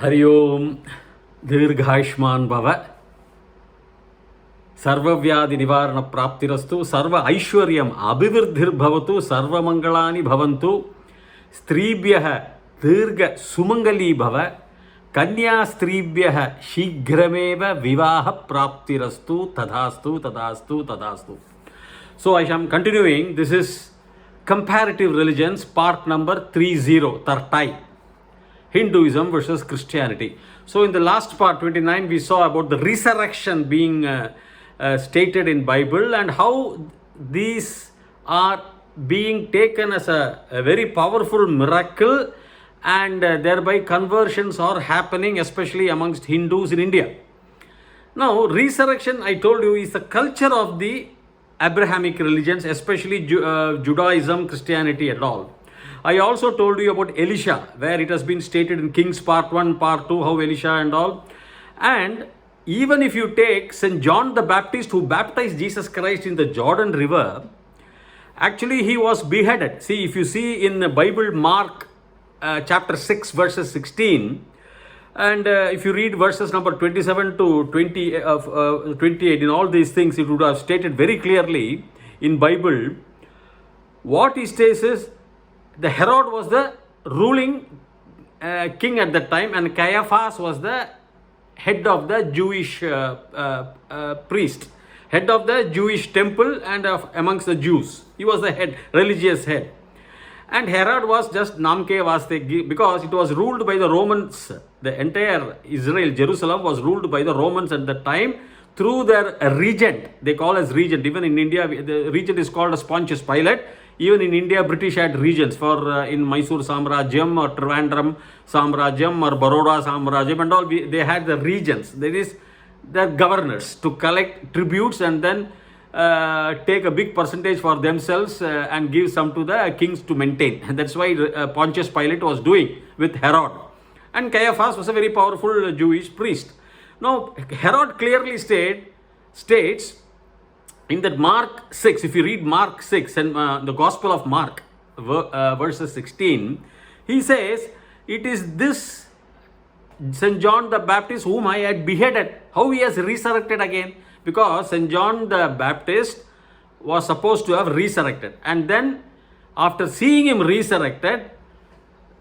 हरि ओम दीर्घायुष्मान भव सर्वव्याधि निवारण प्राप्तिरस्तु सर्व ऐश्वर्यम अभिवृद्धिर्भवतु सर्वमंगलानि भवन्तु स्त्रीभ्यः दीर्घ सुमंगली भव कन्या स्त्रीभ्यः शीघ्रमेव विवाह प्राप्तिरस्तु तथास्तु तथास्तु तथास्तु. So I am continuing. This is Comparative Religions part number 30, Hinduism versus Christianity. So in the last part 29 we saw about the resurrection being stated in Bible and how these are being taken as a very powerful miracle and thereby conversions are happening especially amongst Hindus in India. Now resurrection, I told you, is the culture of the Abrahamic religions, especially Judaism, Christianity and all. I also told you about Elisha, where it has been stated in Kings part 1, part 2, how Elisha and all. And even if you take St. John the Baptist, who baptized Jesus Christ in the Jordan River, actually he was beheaded. See, if you see in the Bible, Mark chapter 6, verses 16, and if you read verses number 27 to 28, in all these things, it would have stated very clearly in Bible. What he says is, the Herod was the ruling king at that time, and Caiaphas was the head of the Jewish priest, head of the Jewish temple and amongst the Jews. He was the head, religious head. And Herod was just Namke Vaste, because it was ruled by the Romans. The entire Israel, Jerusalem, was ruled by the Romans at that time through their regent. They call as regent. Even in India, the regent is called as Pontius Pilate. Even in India, British had regions for in Mysore Samrajyam or Trivandrum Samrajyam or Baroda Samrajyam and all. They had the regions. That is, the governors to collect tributes and then take a big percentage for themselves and give some to the kings to maintain. And that's why Pontius Pilate was doing with Herod. And Caiaphas was a very powerful Jewish priest. Now, Herod clearly states in that Mark 6, if you read Mark 6 and the Gospel of Mark, verses 16, he says, it is this St. John the Baptist whom I had beheaded, how he has resurrected again. Because St. John the Baptist was supposed to have resurrected. And then, after seeing him resurrected,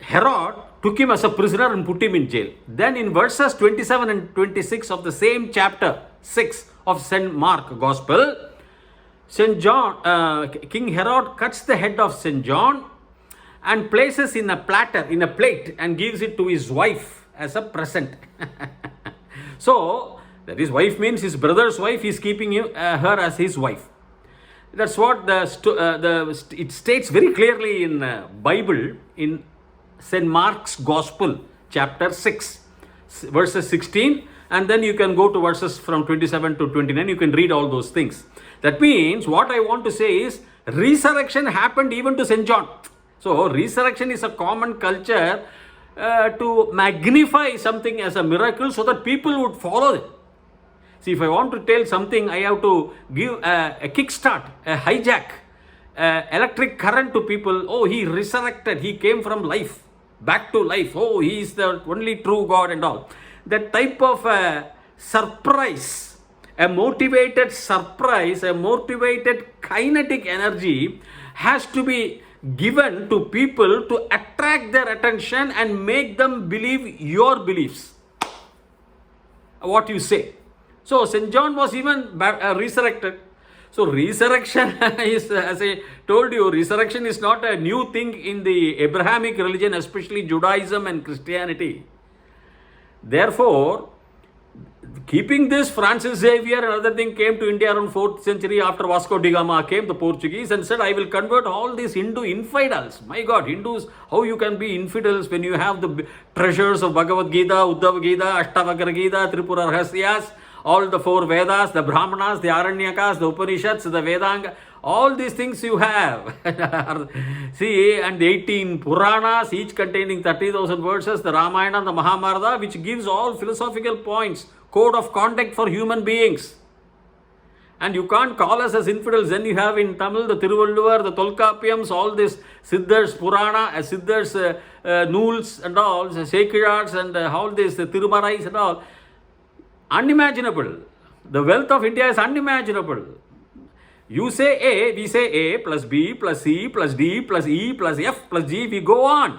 Herod took him as a prisoner and put him in jail. Then in verses 27 and 26 of the same chapter 6 of St. Mark Gospel, St. John, King Herod cuts the head of St. John and places in a platter, in a plate, and gives it to his wife as a present. So, that his wife means his brother's wife, he is keeping her as his wife. That's what it states very clearly in Bible, in St. Mark's Gospel, chapter 6, verses 16, and then you can go to verses from 27 to 29, you can read all those things. That means, what I want to say is, resurrection happened even to St. John. So, resurrection is a common culture to magnify something as a miracle so that people would follow it. See, if I want to tell something, I have to give a kickstart, a hijack, electric current to people. Oh, he resurrected, he came from life, back to life. Oh, he is the only true God and all. That type of surprise, a motivated surprise, a motivated kinetic energy has to be given to people to attract their attention and make them believe your beliefs, what you say. So, St. John was even resurrected. So, resurrection is, as I told you, resurrection is not a new thing in the Abrahamic religion, especially Judaism and Christianity. Therefore, keeping this, Francis Xavier and other thing came to India around 4th century after Vasco da Gama came, the Portuguese, and said, I will convert all these Hindu infidels. My God, Hindus, how you can be infidels when you have the treasures of Bhagavad Gita, Uddhava Gita, Ashtavakra Gita, Tripura Rahasyas, all the 4 Vedas, the Brahmanas, the Aranyakas, the Upanishads, the Vedanga, all these things you have. See, and the 18 Puranas, each containing 30,000 verses, the Ramayana and the Mahabharata, which gives all philosophical points, code of conduct for human beings. And you can't call us as infidels. Then you have in Tamil the Tiruvalluvar, the Tolkappiyams, all this Siddhar's Purana, Siddhar's Nools and all, sacred arts and all this, Tirumarais and all. Unimaginable. The wealth of India is unimaginable. You say A, we say A plus B plus C plus D plus E plus F plus G, we go on.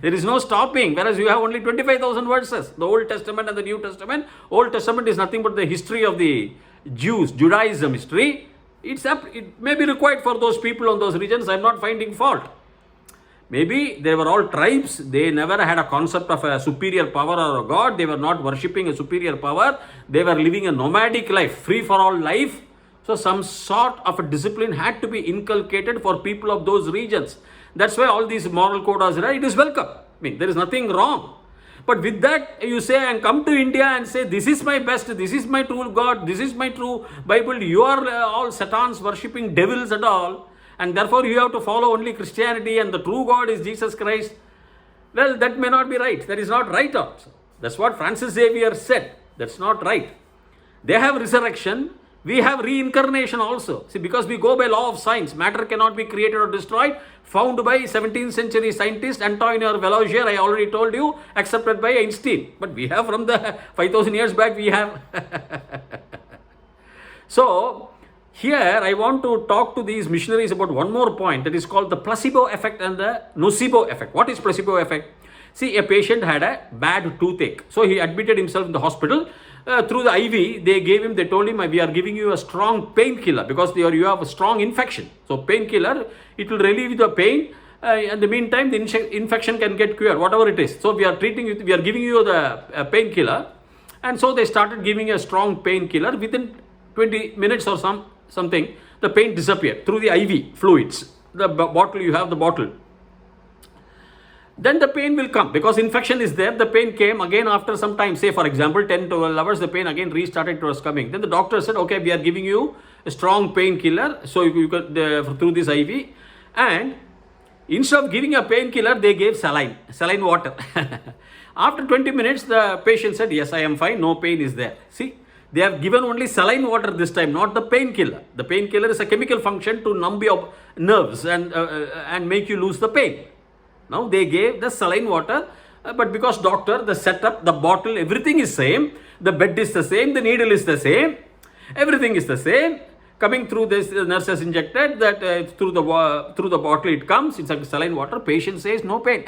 There is no stopping, whereas you have only 25,000 verses. The Old Testament and the New Testament. Old Testament is nothing but the history of the Jews, Judaism history. It may be required for those people on those regions. I am not finding fault. Maybe they were all tribes. They never had a concept of a superior power or a god. They were not worshipping a superior power. They were living a nomadic life, free for all life. So some sort of a discipline had to be inculcated for people of those regions. That's why all these moral quotas, right? It is welcome. I mean, there is nothing wrong. But with that, you say, and come to India and say, this is my best, this is my true God, this is my true Bible. You are all Satans worshipping devils and all. And therefore, you have to follow only Christianity and the true God is Jesus Christ. Well, that may not be right. That is not right also. That's what Francis Xavier said. That's not right. They have resurrection. We have reincarnation also. See, because we go by law of science, matter cannot be created or destroyed, found by 17th century scientist Antonio Velogier, I already told you, accepted by Einstein. But we have from the 5,000 years back, we have. So, here I want to talk to these missionaries about one more point that is called the placebo effect and the nocebo effect. What is placebo effect? See, a patient had a bad toothache. So, he admitted himself in the hospital. Through the IV, they told him, we are giving you a strong painkiller because you have a strong infection. So painkiller, it will relieve the pain. In the meantime, the infection can get cured, whatever it is. So we are giving you the painkiller. And so they started giving a strong painkiller. Within 20 minutes or something, the pain disappeared through the IV fluids. The bottle, you have the bottle. Then the pain will come because infection is there. The pain came again after some time, say for example 10 to 12 hours, the pain again restarted, it was coming. Then the doctor said, okay, we are giving you a strong painkiller, so you can through this IV. And instead of giving a painkiller, they gave saline water. After 20 minutes, the patient said, yes, I am fine, no pain is there. See, they have given only saline water this time, not the painkiller. The painkiller is a chemical function to numb your nerves and make you lose the pain. Now they gave the saline water, but because doctor, the setup, the bottle, everything is same. The bed is the same, the needle is the same, everything is the same. Coming through this, the nurse has injected that through the bottle it comes. It's a saline water. Patient says no pain.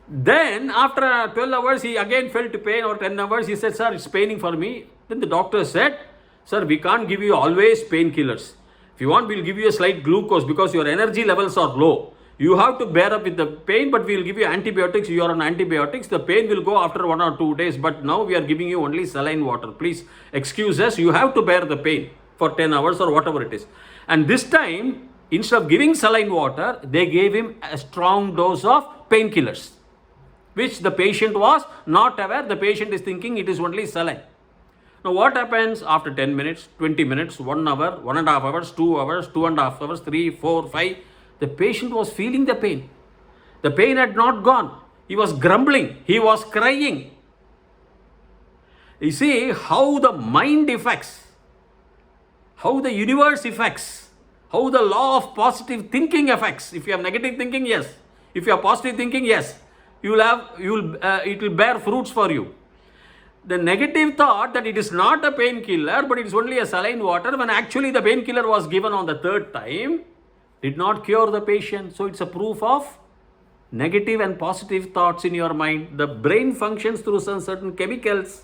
Then after 12 hours, he again felt pain, or 10 hours. He said, sir, it's paining for me. Then the doctor said, sir, we can't give you always painkillers. If you want, we'll give you a slight glucose because your energy levels are low. You have to bear up with the pain, but we will give you antibiotics. You are on antibiotics. The pain will go after 1 or 2 days. But now we are giving you only saline water. Please excuse us. You have to bear the pain for 10 hours or whatever it is. And this time, instead of giving saline water, they gave him a strong dose of painkillers, which the patient was not aware. The patient is thinking it is only saline. Now what happens after 10 minutes, 20 minutes, 1 hour, 1.5 hours, 2 hours, 2.5 hours, 3, 4, 5, the patient was feeling the pain. The pain had not gone. He was grumbling. He was crying. You see how the mind affects, how the universe affects, how the law of positive thinking affects. If you have negative thinking, yes. If you have positive thinking, yes. It will bear fruits for you. The negative thought that it is not a painkiller, but it is only a saline water, when actually the painkiller was given on the 3rd time, did not cure the patient. So it's a proof of negative and positive thoughts in your mind. The brain functions through some certain chemicals.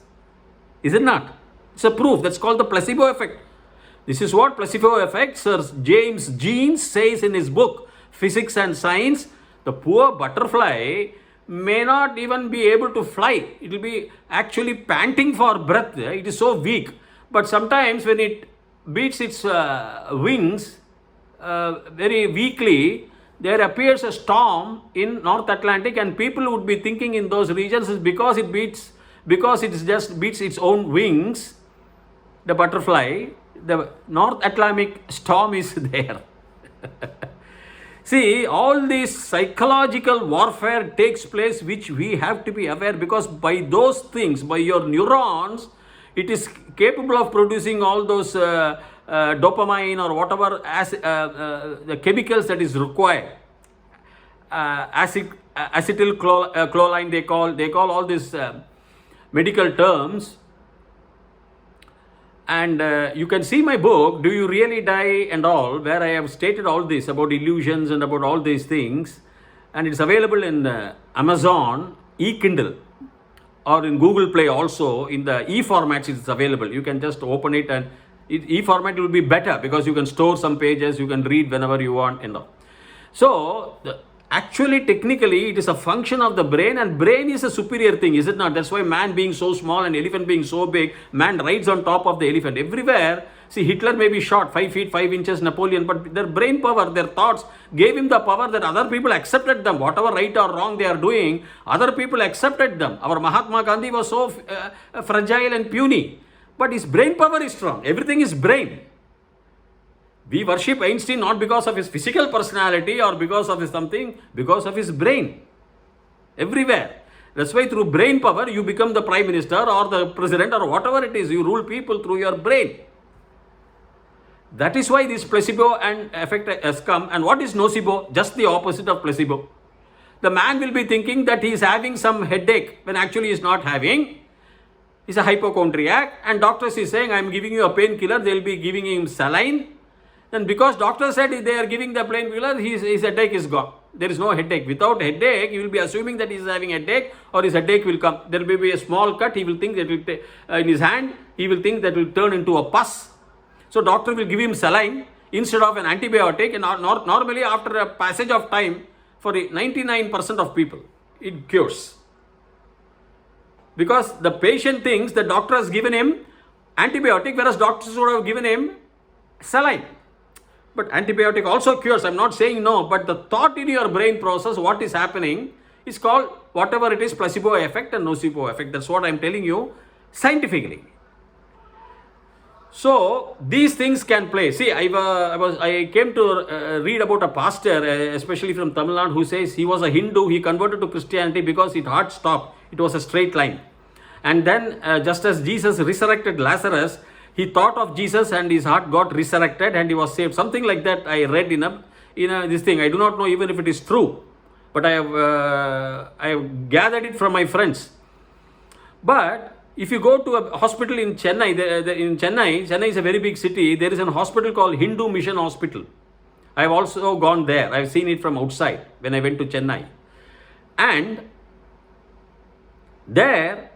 Is it not? It's a proof. That's called the placebo effect. This is what placebo effect Sir James Jeans says in his book, Physics and Science. The poor butterfly may not even be able to fly. It will be actually panting for breath. It is so weak. But sometimes when it beats its wings, very weakly, there appears a storm in North Atlantic, and people would be thinking in those regions is because it just beats its own wings, the butterfly, the North Atlantic storm is there. See, all this psychological warfare takes place, which we have to be aware, because by those things, by your neurons, it is capable of producing all those dopamine or whatever the chemicals that is required. acetylcholine, they call all these medical terms. And you can see my book, Do You Really Die and All, where I have stated all this about illusions and about all these things. And it's available in Amazon, e-Kindle, or in Google Play also. In the e-formats it's available. You can just open it, and e-format will be better because you can store some pages, you can read whenever you want. So, actually, technically, it is a function of the brain, and brain is a superior thing, is it not? That's why man being so small and elephant being so big, man rides on top of the elephant. Everywhere, see, Hitler may be short, 5 feet, 5 inches, Napoleon, but their brain power, their thoughts gave him the power that other people accepted them. Whatever right or wrong they are doing, other people accepted them. Our Mahatma Gandhi was so fragile and puny, but his brain power is strong. Everything is brain. We worship Einstein not because of his physical personality or because of his something, because of his brain. Everywhere. That's why through brain power you become the prime minister or the president or whatever it is. You rule people through your brain. That is why this placebo and effect has come. And what is nocebo? Just the opposite of placebo. The man will be thinking that he is having some headache when actually he is not having. He's a hypochondriac, and doctors is saying, I am giving you a painkiller. They will be giving him saline. And because doctor said they are giving the painkiller, his headache is gone. There is no headache. Without headache, you will be assuming that he is having a headache, or his headache will come. There will be a small cut. He will think that will in his hand. He will think that will turn into a pus. So doctor will give him saline instead of an antibiotic. And normally after a passage of time, for 99% of people, it cures. Because the patient thinks the doctor has given him antibiotic, whereas doctors would have given him saline. But antibiotic also cures. I'm not saying no, but the thought in your brain process, what is happening, is called whatever it is, placebo effect and nocebo effect. That's what I'm telling you scientifically. So these things can play. See, I came to read about a pastor, especially from Tamil Nadu, who says he was a Hindu. He converted to Christianity because his heart stopped. It was a straight line. And then just as Jesus resurrected Lazarus, he thought of Jesus and his heart got resurrected and he was saved. Something like that I read in this thing. I do not know even if it is true, but I have gathered it from my friends. But if you go to a hospital in Chennai, Chennai is a very big city. There is a hospital called Hindu Mission Hospital. I have also gone there. I have seen it from outside when I went to Chennai. And there,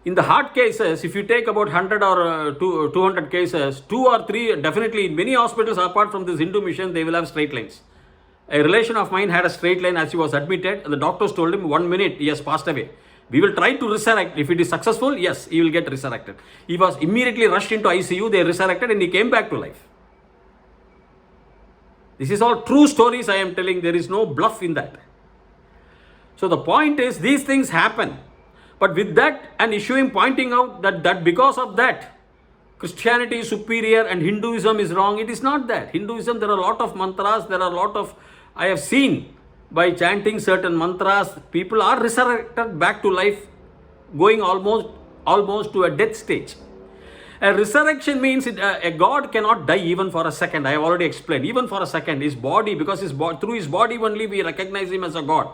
in the heart cases, if you take about 100 or 200 cases, 2 or 3, definitely in many hospitals apart from this Hindu mission, they will have straight lines. A relation of mine had a straight line as he was admitted, and the doctors told him 1 minute, he has passed away. We will try to resurrect. If it is successful, yes, he will get resurrected. He was immediately rushed into ICU, they resurrected and he came back to life. This is all true stories I am telling. There is no bluff in that. So the point is, these things happen. But with that, an issuing pointing out that because of that, Christianity is superior and Hinduism is wrong. It is not that. Hinduism, there are a lot of mantras, I have seen by chanting certain mantras, people are resurrected back to life, going almost to a death stage. A resurrection means a God cannot die even for a second. I have already explained. Even for a second, his body, because through his body only we recognize him as a God.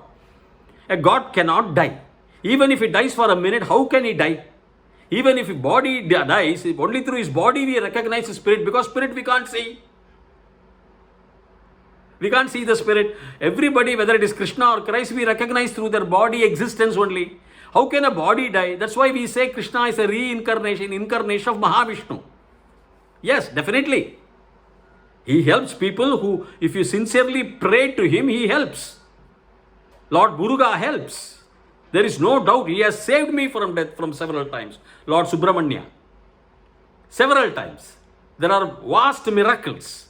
A God cannot die. Even if he dies for a minute, how can he die? Even if his body dies, only through his body we recognize his spirit, because spirit we can't see. We can't see the spirit. Everybody, whether it is Krishna or Christ, we recognize through their body existence only. How can a body die? That's why we say Krishna is a incarnation of Mahavishnu. Yes, definitely. He helps people who, if you sincerely pray to him, he helps. Lord Muruga helps. There is no doubt he has saved me from death from several times. Lord Subramanya. Several times. There are vast miracles.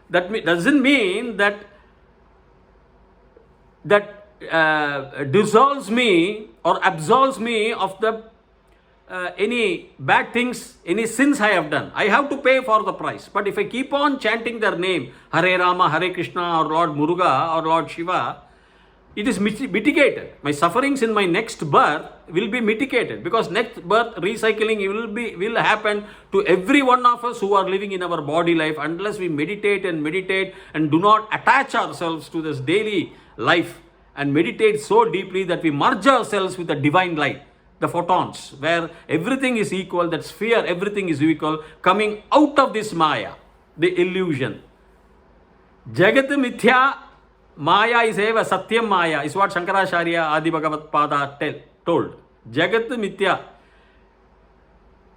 That doesn't mean that dissolves me or absolves me of the any bad things, any sins I have done. I have to pay for the price. But if I keep on chanting their name, Hare Rama, Hare Krishna, or Lord Muruga, or Lord Shiva, it is mitigated. My sufferings in my next birth will be mitigated, because next birth recycling will happen to every one of us who are living in our body life, unless we meditate and do not attach ourselves to this daily life and meditate so deeply that we merge ourselves with the divine light, the photons, where everything is equal, that sphere, everything is equal, coming out of this Maya, the illusion. Jagat Mithya Maya is eva Satyam Maya, is what Shankaracharya Adi Bhagavat Pada told. Jagat Mithya.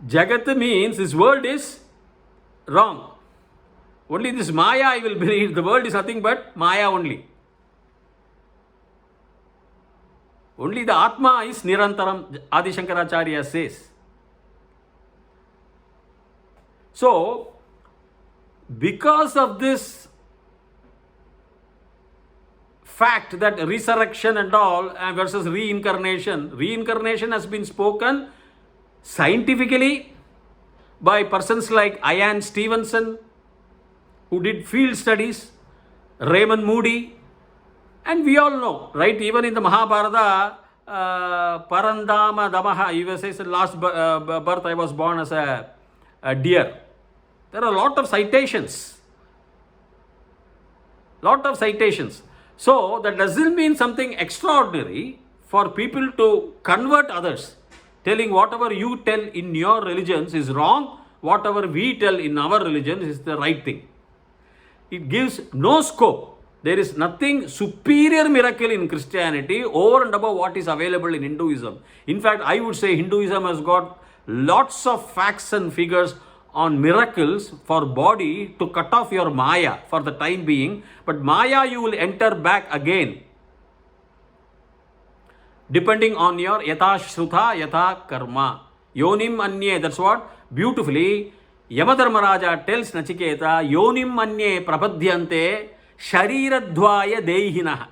Jagat means this world is wrong. Only this Maya I will believe. The world is nothing but Maya only. Only the Atma is Nirantaram, Adi Shankaracharya says. So, because of this fact that resurrection and all versus reincarnation has been spoken scientifically by persons like Ian Stevenson, who did field studies, Raymond Moody, and we all know, right? Even in the Mahabharata, Parandama Damaha, he says, last birth I was born as a deer. There are a lot of citations. So that doesn't mean something extraordinary for people to convert others, telling whatever you tell in your religions is wrong, whatever we tell in our religions is the right thing. It gives no scope. There is nothing superior miracle in Christianity over and above what is available in Hinduism. In fact, I would say Hinduism has got lots of facts and figures on miracles for body to cut off your Maya for the time being. But Maya you will enter back again, depending on your yatha shruta, yatha karma. Yonim anye, that's what beautifully Yamadharmaraja tells Nachiketa, Yonim anye prapadhyante shariradhvaya dehinah.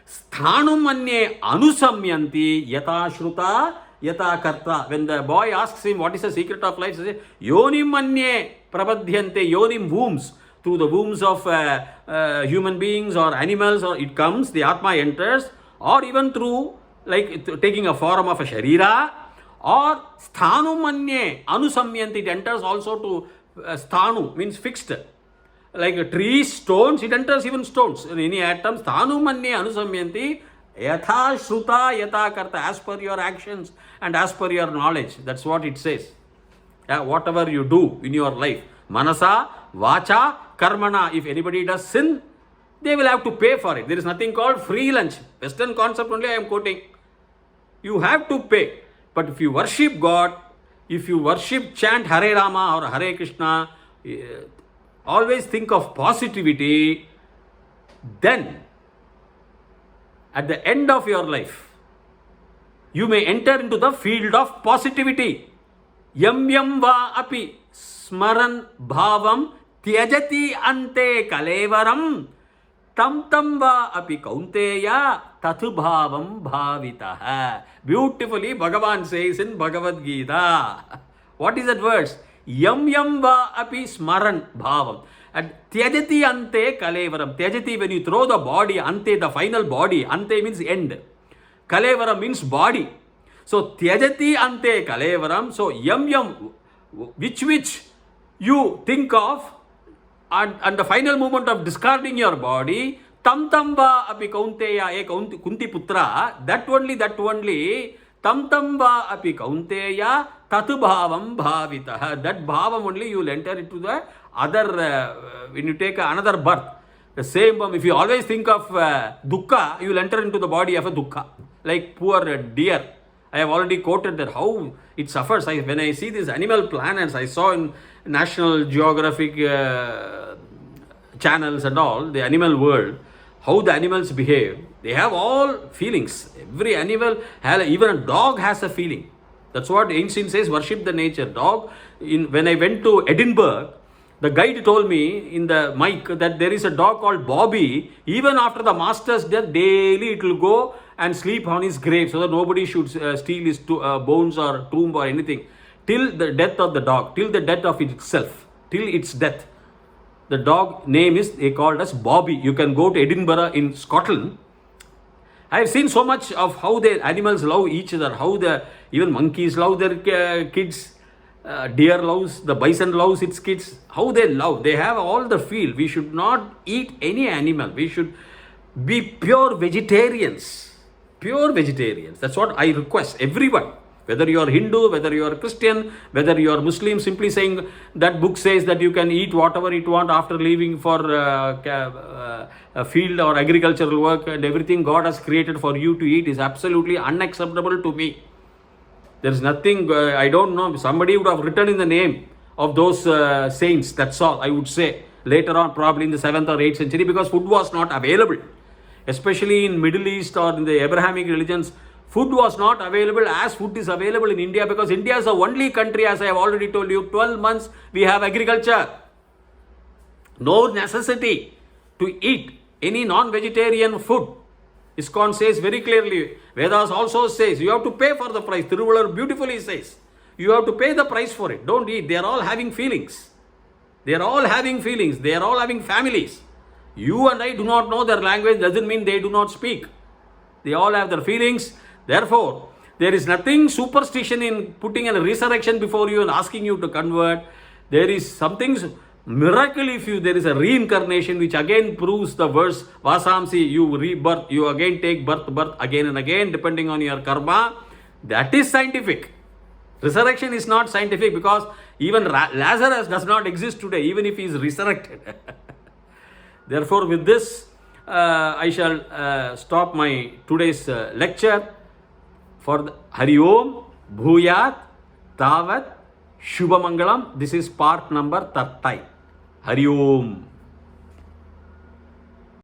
Sthanum anye anusamyanti yatha shruta, yatha karta. When the boy asks him what is the secret of life, he says, Yonim anye prapadhyante, yonim wombs. Through the wombs of human beings or animals, or it comes, the Atma enters, or even through like taking a form of a Sharira, or Sthanum anye anusamyanti, it enters also to Sthanu, means fixed. Like trees, stones, it enters even stones. In any atom, Sthanum anye anusamyanti, yatha shruta, yatha karta, as per your actions and as per your knowledge. That's what it says. Whatever you do in your life, manasa, vacha, karmana, if anybody does sin, they will have to pay for it. There is nothing called free lunch. Western concept only I am quoting. You have to pay. But if you worship God, if you worship, chant Hare Rama or Hare Krishna, always think of positivity, then at the end of your life, you may enter into the field of positivity. Yam yam va api smaran bhavam tyajati ante kalevaram tam tam va api kaunteya tathu bhavam bhavitaha. Beautifully Bhagavan says in Bhagavad Gita. What is that verse? Yam yam va api smaran bhavam. And tyajati ante kalevaram. Tyajati, when you throw the body, ante, the final body. Ante means end. Kalevaram means body. So tyajati ante kalevaram. So yam yam, which you think of, and the final moment of discarding your body, tam tam va api kaunteya, kunti putra, that only, tam tam va api kaunteya tatu bhavam bhavitah. That bhavam only you will enter into the other, when you take another birth. The same, if you always think of dukkha, you will enter into the body of a dukkha. Like poor deer. I have already quoted that how it suffers. When I see these animal planets, I saw in National Geographic channels and all, the animal world, how the animals behave. They have all feelings. Every animal, even a dog has a feeling. That's what ancient says, worship the nature. Dog, when I went to Edinburgh, the guide told me in the mic that there is a dog called Bobby. Even after the master's death, daily it will go and sleep on his grave so that nobody should steal his bones or tomb or anything. Till the death of the dog, till the death of itself, till its death. The dog name is, they called as Bobby. You can go to Edinburgh in Scotland. I have seen so much of how the animals love each other, how even monkeys love their kids, deer loves, the bison loves its kids, how they love. They have all the feel. We should not eat any animal. We should Be pure vegetarians. Pure vegetarians. That's what I request everyone. Whether you are Hindu, whether you are Christian, whether you are Muslim, simply saying that book says that you can eat whatever you want after leaving for a field or agricultural work, and everything God has created for you to eat is absolutely unacceptable to me. There is nothing, I don't know, somebody would have written in the name of those saints, that's all I would say. Later on, probably in the 7th or 8th century, because food was not available. Especially in Middle East or in the Abrahamic religions, food was not available as food is available in India, because India is the only country, as I have already told you, 12 months we have agriculture. No necessity to eat any non-vegetarian food. ISKCON says very clearly, Vedas also says, you have to pay for the price. Thiruvalar beautifully says, you have to pay the price for it. Don't eat. They are all having feelings. They are all having feelings. They are all having families. You and I do not know their language, doesn't mean they do not speak. They all have their feelings. Therefore, there is nothing superstition in putting a resurrection before you and asking you to convert. There is something miracle if there is a reincarnation, which again proves the verse Vasamsi, you rebirth, you again take birth again and again depending on your karma. That is scientific. Resurrection is not scientific, because even Lazarus does not exist today, even if he is resurrected. Therefore, with this, I shall stop my today's lecture. For the Hari Om, Bhuyat, Tavat, Shubhamangalam. This is part number 30. Hari Om.